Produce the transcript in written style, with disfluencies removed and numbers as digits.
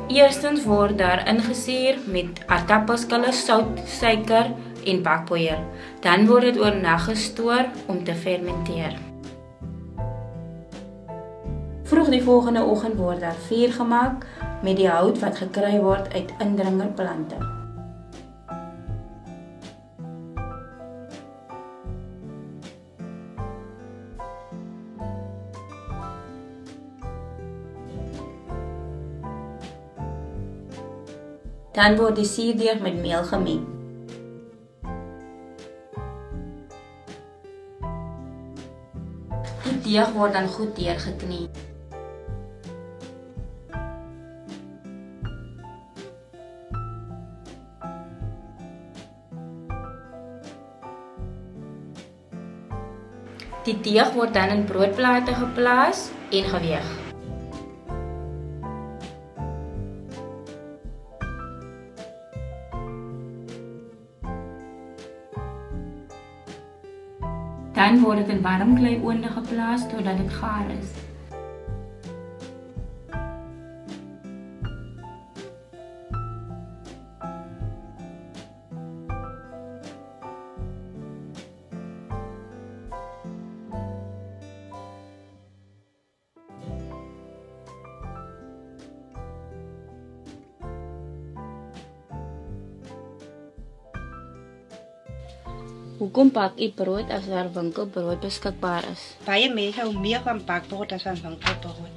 Eerstens word daar ingesuur met aardappelskille, sout, suiker en bakpoeier. Dan word dit oornag gestoor om te fermenteer. Vroeg die volgende oggend word daar vuur gemaak met die hout wat gekry word uit indringerplante. Dan word die suurdeeg met meel gemeng. Die deeg word dan goed deurgeknie. Die deeg word dan in broodplate geplaas en geweeg. Dan word dit in warm kleioonde geplaas totdat dit gaar is. Hoekom bak u brood as daar winkelbrood beskikbaar is? Baie mense hou meer van bakbrood as van winkelbrood.